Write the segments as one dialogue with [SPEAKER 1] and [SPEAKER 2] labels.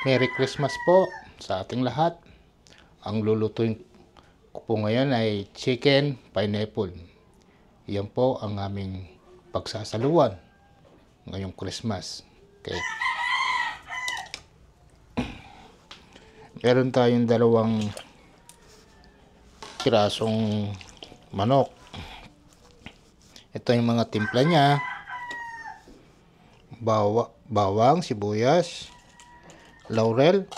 [SPEAKER 1] Merry Christmas po sa ating lahat. Ang lulutuin ko po ngayon ay chicken pineapple. Yan po ang aming pagsasaluan ngayong Christmas. Okay. Meron tayong dalawang pirasong manok. Ito yung mga timpla niya. Bawang, sibuyas, laurel,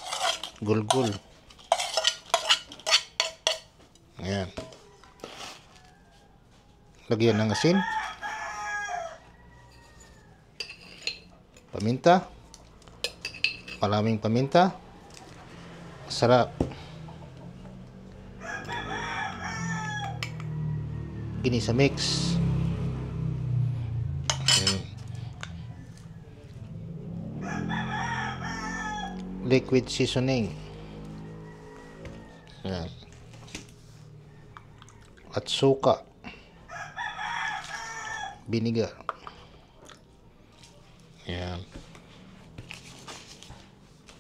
[SPEAKER 1] gulgul. Ayan. Lagyan ng asin. Paminta. Maraming paminta. Sarap. Ginisa mix. Liquid seasoning. Ayan. At suka. Vinegar. Ayan.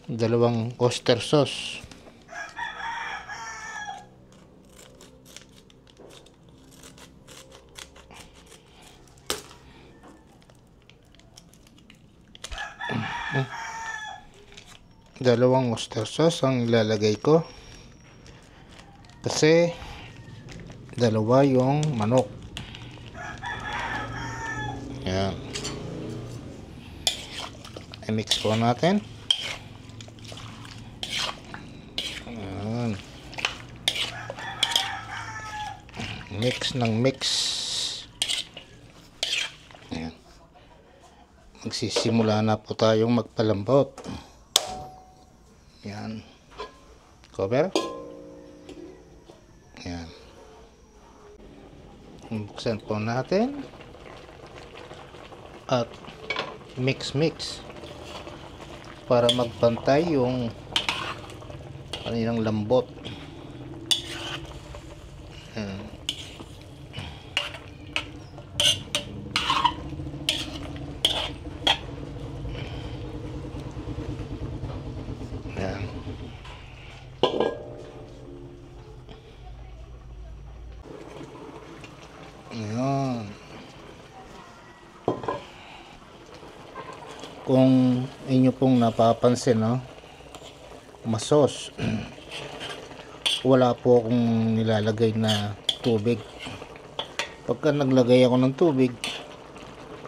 [SPEAKER 1] Dalawang oyster sauce. Dalawang oyster sauce ang ilalagay ko kasi dalawa yung manok. Ayan. I-mix po natin. Ayan. Mix ng mix. Ayan. Magsisimula na po tayong magpalambot. Ayan. Cover. Ayan. Buksan po natin. At mix para magpantay yung kanilang lambot. Ayan. Ayan. Ayan. Kung inyo pong napapansin, no, masos, wala po akong nilalagay na tubig. Pagka naglagay ako ng tubig,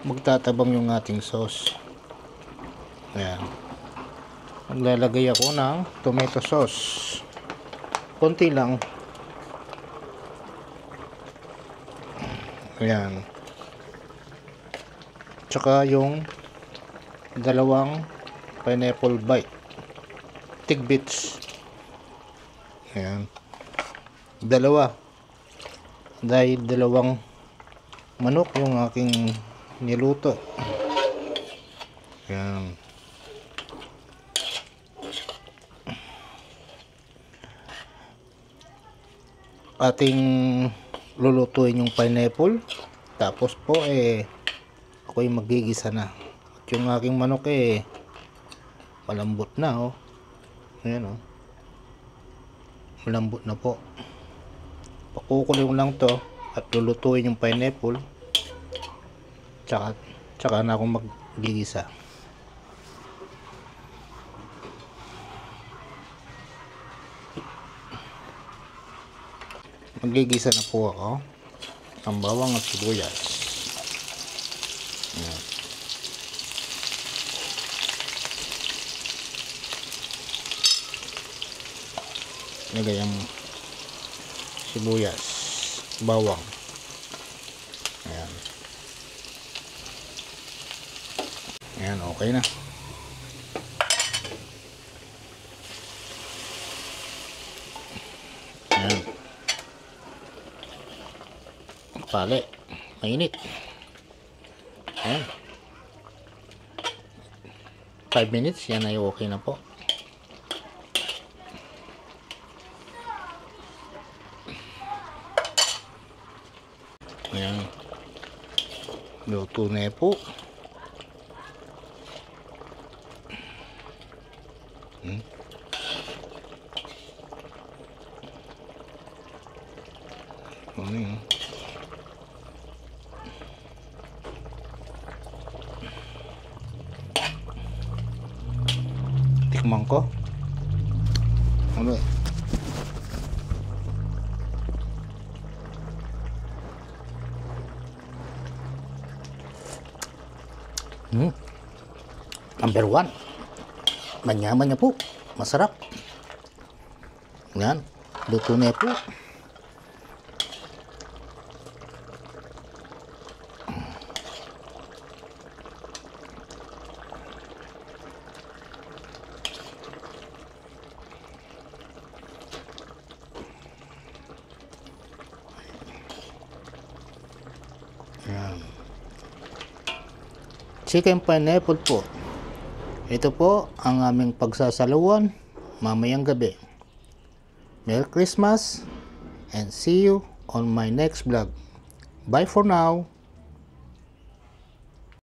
[SPEAKER 1] magtatabang yung ating sauce. Ayan. Maglalagay ako ng tomato sauce. Konti lang. Ayan. Tsaka yung dalawang pineapple bite tidbits. Ayan. Dalawa. Dahil dalawang manok yung aking niluto. Ayan. Ating lulutuin yung pineapple. Tapos po ako'y magigisa na. Yung aking manok malambot na, oh. Ayan, oh. Malambot na po. Pakukulong lang to at lulutuin yung pineapple. Tsaka na akong magigisa. Magigisa na po ako ng bawang at sibuyas. Ayan. Lagay ang sibuyas, bawang. Ayan. Ayan, okay na. Ayan. Pali, mainit. Ayan. 5 minutes, yan ay okay na po. Ayan. Luto na po. Ano yun? Tikman ko. Ano eh? Number 1. Manyaman niya po. Masarap. Yan. Luto na po. Yan. Chicken pineapple po. Ito po ang aming pagsasaluan mamayang gabi. Merry Christmas and see you on my next vlog. Bye for now.